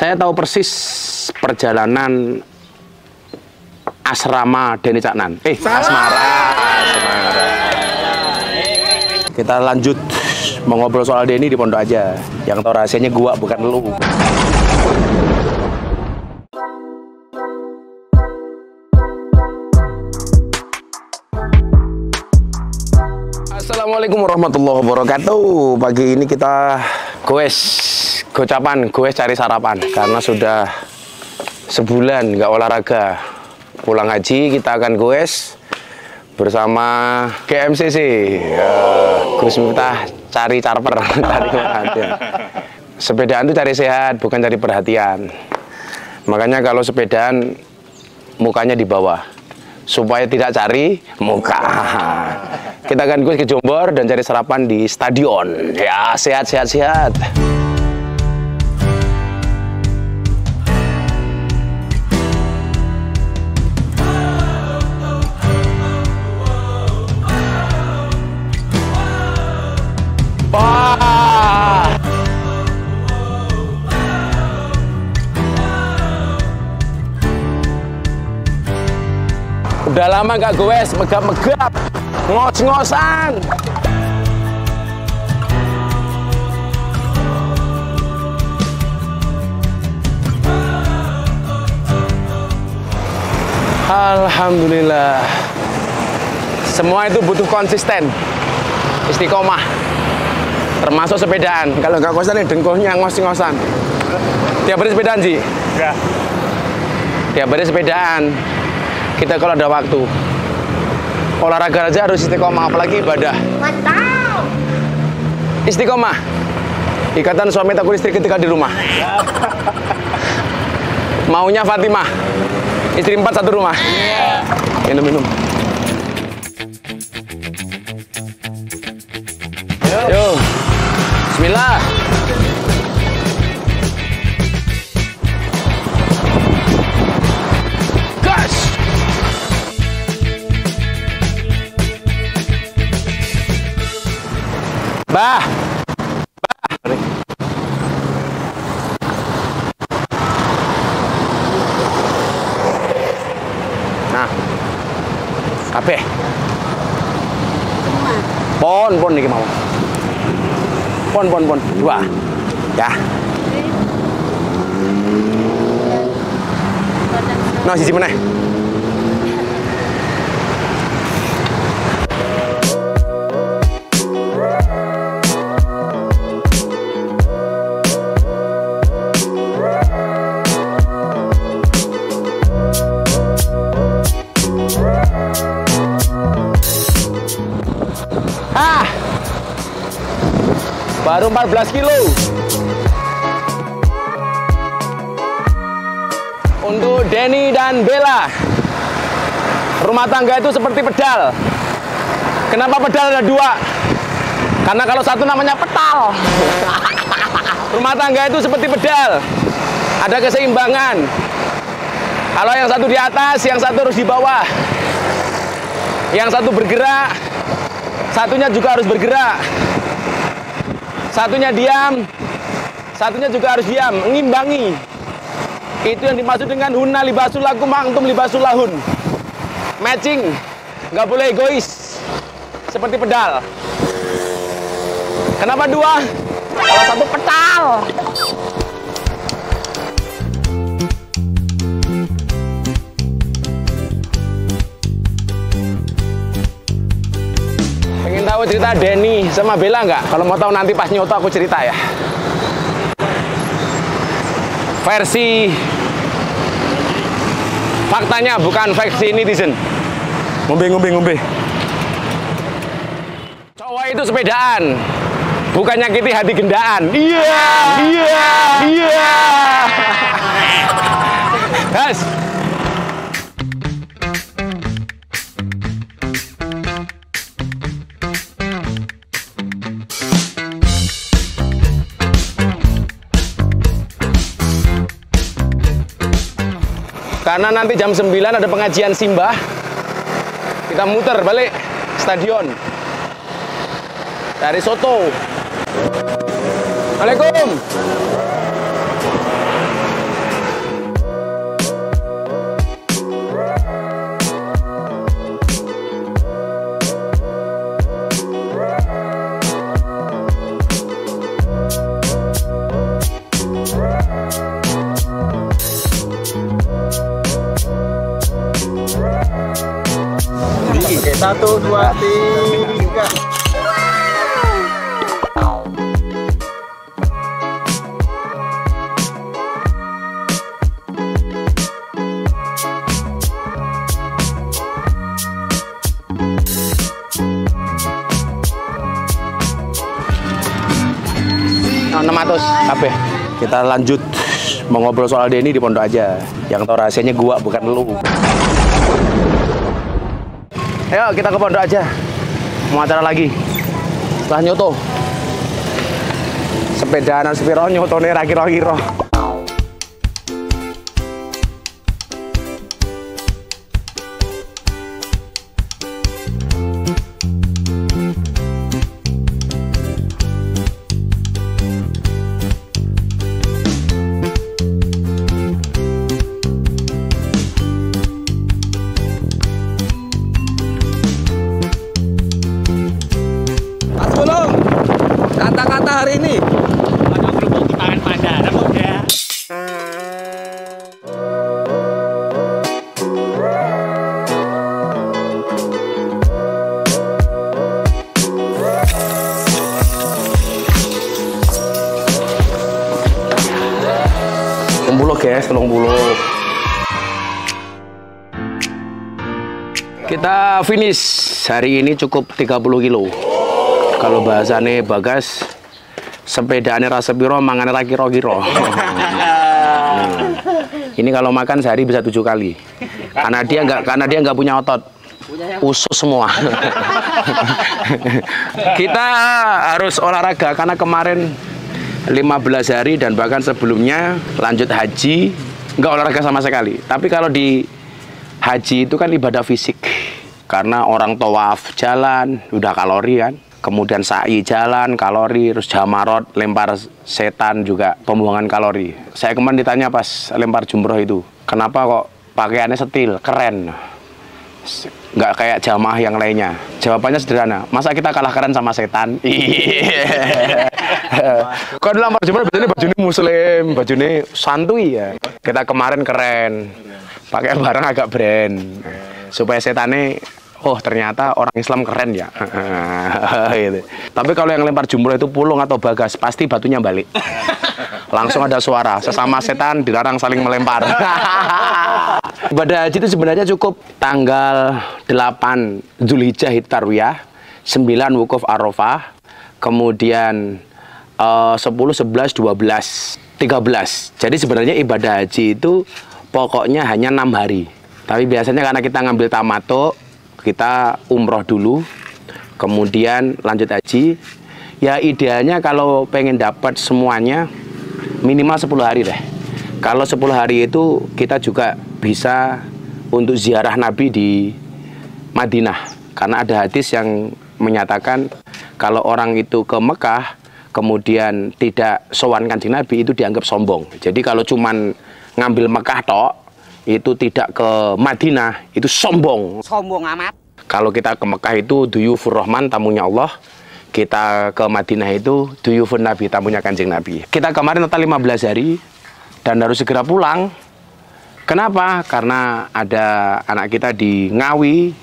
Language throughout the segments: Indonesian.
Saya tahu persis perjalanan asrama Denny Caknan. Asmara. Kita lanjut mengobrol soal Denny di pondok aja. Yang tahu rahasianya gua, bukan lu. Assalamualaikum warahmatullahi wabarakatuh. Pagi ini kita gocapan cari sarapan karena sudah sebulan nggak olahraga. Pulang haji kita akan goes bersama GMCC. Gus Miftah cari charper, cari perhatian. Sepedaan itu cari sehat, bukan cari perhatian. Makanya kalau sepedaan mukanya di bawah supaya tidak cari muka. Kita akan ke Jombor dan cari sarapan di stadion. Ya, sehat. Wah. Udah lama gak goes, megap-megap, ngos-ngosan. Alhamdulillah. Semua itu butuh konsisten, istiqomah, termasuk sepedaan. Kalau nggak konsisten, dengkulnya ngos-ngosan. Tiap hari sepedaan sih? Enggak. Tiap hari sepedaan. Kita kalau ada waktu, olahraga aja harus istiqomah, apalagi ibadah. Mantap. Istiqomah. Ikatan suami takut istri ketika di rumah. Maunya Fatimah, istri 4 satu rumah. Minum. Yo, Bismillah. Gas. Bah. Nah. Apa? Pon nih mau. Pon. 2. Ya. Nah, sisi mana? Baru 14 kilo. Untuk Denny dan Bella, rumah tangga itu seperti pedal. Kenapa pedal ada 2? Karena kalau satu namanya petal. Rumah tangga itu seperti pedal, ada keseimbangan. Kalau yang satu di atas, yang satu harus di bawah. Yang satu bergerak, satunya juga harus bergerak. Satunya diam, satunya juga harus diam, mengimbangi. Itu yang dimaksud dengan hunna libasul lakum wa antum libasul lahun. Matching, nggak boleh egois, seperti pedal. Kenapa 2? Kalau satu petal. Pengen tahu cerita Denny sama Bella nggak? Kalau mau tahu nanti pas nyoto aku cerita ya. Versi faktanya, bukan versi netizen. Ngombe. Cowok itu sepedaan, bukan nyakiti hati gendaan. Iya. Guys. Karena nanti jam 9 ada pengajian simbah. Kita muter balik stadion dari Soto. Assalamualaikum. 1, 2, 3. Nah, 600 kabeh. Kita lanjut mau ngobrol soal Denny di pondok aja. Yang tahu rahasianya gua bukan lu. Ayo kita ke pondok aja. Mau acara lagi. Setelah nyoto. Sepedaan sepiro nyotone ra kira-kira. Kata-kata hari ini. Ada kerupuk di tangan Panda, ada muda. Guys, 30. Kita finish hari ini cukup 30 kilo. Kalau bahasane Bagas, sepedane rasa piro, mangane ra kira-kira. Ini kalau makan sehari bisa 7 kali. Karena dia nggak punya otot. Usus semua. Kita harus olahraga karena kemarin 15 hari dan bahkan sebelumnya lanjut haji nggak olahraga sama sekali. Tapi kalau di haji itu kan ibadah fisik karena orang tawaf jalan udah kalori kan, kemudian sa'i jalan kalori, terus jamarot lempar setan juga pembuangan kalori. Saya kemarin ditanya pas lempar jumroh itu, kenapa kok pakaiannya setil keren, nggak kayak jamaah yang lainnya? Jawabannya sederhana, masa kita kalah keren sama setan? Kalau lempar jumroh bajunya muslim, bajunya santuy ya. Kita kemarin keren, pakai barang agak brand, supaya setannya, oh ternyata orang Islam keren ya. Gitu. Tapi kalau yang lempar jumroh itu Pulung atau Bagas, pasti batunya balik. Langsung ada suara, sesama setan dilarang saling melempar. Ibadah haji itu sebenarnya cukup tanggal 8 Zulhijjah Tarwiyah, 9 Wukuf Arafah, kemudian 10, 11, 12, 13. Jadi sebenarnya ibadah haji itu pokoknya hanya 6 hari. Tapi biasanya karena kita ngambil tamattu, kita umroh dulu, kemudian lanjut haji. Ya idealnya kalau pengen dapat semuanya minimal 10 hari deh. Kalau 10 hari itu kita juga bisa untuk ziarah Nabi di Madinah. Karena ada hadis yang menyatakan kalau orang itu ke Mekah kemudian tidak sowan Kanjeng Nabi itu dianggap sombong. Jadi kalau cuman ngambil Mekah tok itu tidak ke Madinah itu sombong. Sombong amat. Kalau kita ke Mekah itu duyufur Rahman, tamunya Allah. Kita ke Madinah itu duyufun Nabi, tamunya Kanjeng Nabi. Kita kemarin total 15 hari dan harus segera pulang. Kenapa? Karena ada anak kita di Ngawi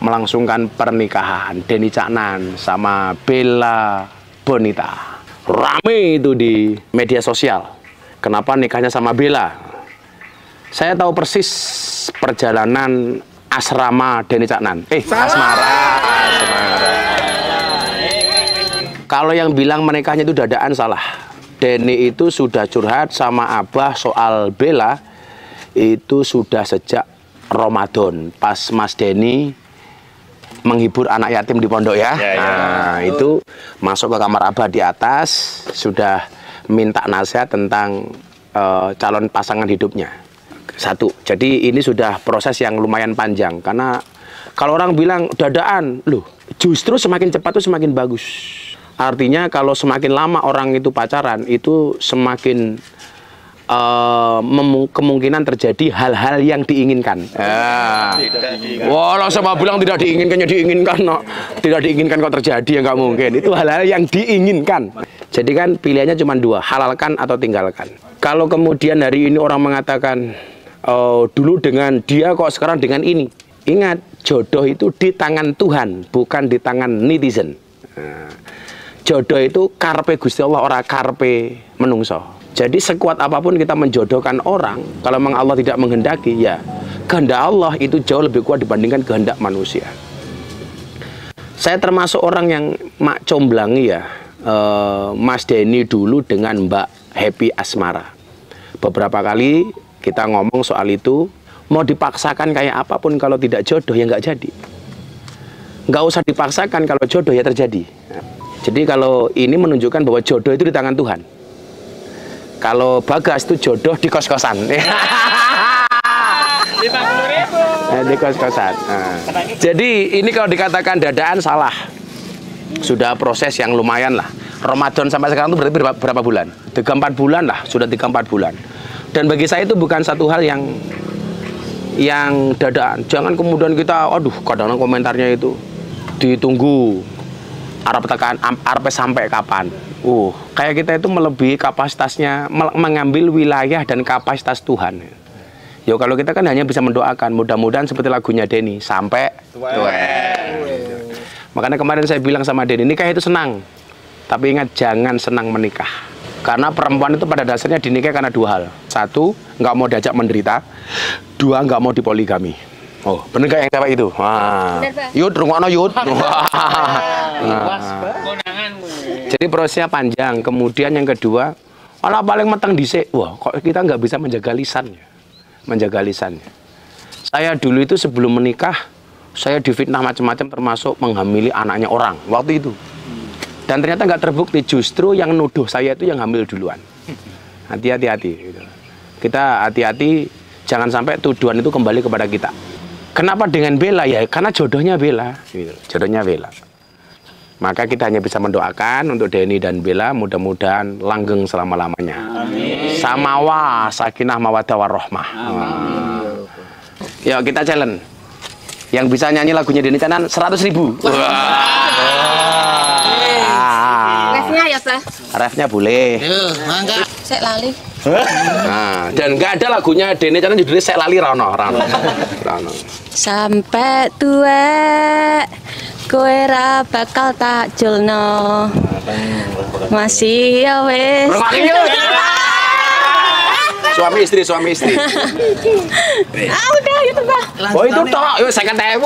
melangsungkan pernikahan Denny Caknan sama Bella Bonita. Rame itu di media sosial. Kenapa nikahnya sama Bella? Saya tahu persis perjalanan asrama Denny Caknan. Asmara. Kalau yang bilang menikahnya itu dadaan salah. Denny itu sudah curhat sama Abah soal Bella itu sudah sejak Ramadan. Pas Mas Denny menghibur anak yatim di pondok ya. Nah, itu masuk ke kamar Abah di atas, sudah minta nasihat tentang calon pasangan hidupnya. Satu, jadi ini sudah proses yang lumayan panjang. Karena kalau orang bilang dadaan, loh justru semakin cepat tuh semakin bagus. Artinya kalau semakin lama orang itu pacaran, itu semakin kemungkinan terjadi hal-hal yang diinginkan. Walau sama bilang tidak diinginkan, ya diinginkan. No. Tidak diinginkan kok terjadi, ya nggak mungkin. Itu hal-hal yang diinginkan. Jadi kan pilihannya cuma dua, halalkan atau tinggalkan. Kalau kemudian hari ini orang mengatakan, dulu dengan dia kok sekarang dengan ini. Ingat, jodoh itu di tangan Tuhan, bukan di tangan netizen. Nah, jodoh itu karpe Gusti Allah, ora karpe menungso. Jadi sekuat apapun kita menjodohkan orang, kalau memang Allah tidak menghendaki, ya kehendak Allah itu jauh lebih kuat dibandingkan kehendak manusia. Saya termasuk orang yang mak comblangi ya, Mas Denny dulu dengan Mbak Happy Asmara. Beberapa kali kita ngomong soal itu, mau dipaksakan kayak apapun kalau tidak jodoh ya nggak jadi. Nggak usah dipaksakan, kalau jodoh ya terjadi. Jadi kalau ini menunjukkan bahwa jodoh itu di tangan Tuhan. Kalau Bagas itu jodoh di kos-kosan. Di kos-kosan. Nah. Jadi ini kalau dikatakan dadaan salah. Sudah proses yang lumayan lah. Ramadan sampai sekarang itu berarti berapa bulan? 3-4 bulan lah, sudah 3-4 bulan. Dan bagi saya itu bukan satu hal yang dadaan. Jangan kemudian kita, aduh, kadang-kadang komentarnya itu ditunggu arep sampai kapan. Kayak kita itu melebihi kapasitasnya, mengambil wilayah dan kapasitas Tuhan. Ya kalau kita kan hanya bisa mendoakan, mudah-mudahan seperti lagunya Denny, sampai Makanya kemarin saya bilang sama Denny, nikah itu senang, tapi ingat jangan senang menikah. Karena perempuan itu pada dasarnya dinikah karena 2 hal. 1, nggak mau diajak menderita. 2, nggak mau dipoligami. Oh, bener gak yang cewek itu? Wah. Yud, rungokno Yud. Jadi prosesnya panjang. Kemudian yang kedua, malah paling meteng dhisik. Wah, kok kita nggak bisa menjaga lisannya. Menjaga lisannya. Saya dulu itu sebelum menikah, saya difitnah macam-macam termasuk menghamili anaknya orang waktu itu. Dan ternyata nggak terbukti, justru yang nuduh saya itu yang hamil duluan. Hati-hati. Gitu. Kita hati-hati, jangan sampai tuduhan itu kembali kepada kita. Kenapa dengan Bella? Ya karena jodohnya Bella. Gitu. Jodohnya Bella. Maka kita hanya bisa mendoakan untuk Denny dan Bella, mudah-mudahan langgeng selama-lamanya. Samawa, sakinah, mawaddah, warahmah. Yuk kita challenge. Yang bisa nyanyi lagunya Denny Canan 100.000. Refnya ya, Pak? Refnya boleh. Saya lali. Nah, dan nggak ada lagunya Denny Canan judulnya Sek Lali Rano. Sampai tua kowe ra bakal tak julno. Masih ya wes. Suami istri. Udah itu, Pak. Oh itu tok, yo 50.000.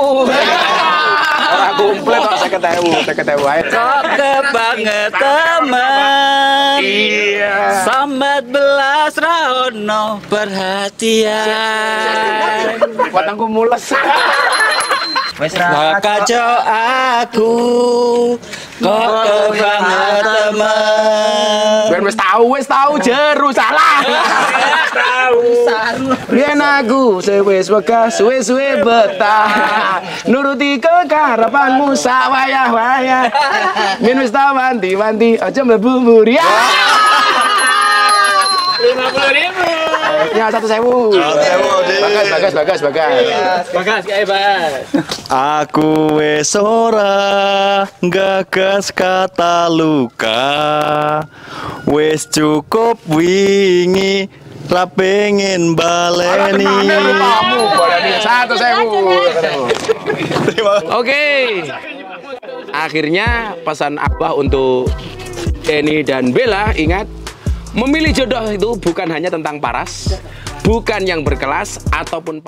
Ora komplit tok 50.000 ae. Kok kebanget teman. Iya. Sambat belas raono perhatian. Watangku mules. Wes ra kacau aku. Kok kebanget teman. Ben wis tahu jeru salah. Biyen aku wis wegah suwe-suwe betah nuruti kekarepanmu sak wayah-wayah. Biyen wis tak wanti-wanti aja mlebu mburi. 50.000. Ya 1.000. Bagas. Bagas kae, Bas. Aku wis ora gagas kata luka. Wis cukup wingi ra pengen baleni. Oke. Akhirnya pesan Abah untuk Denny dan Bella, ingat, memilih jodoh itu bukan hanya tentang paras, bukan yang berkelas ataupun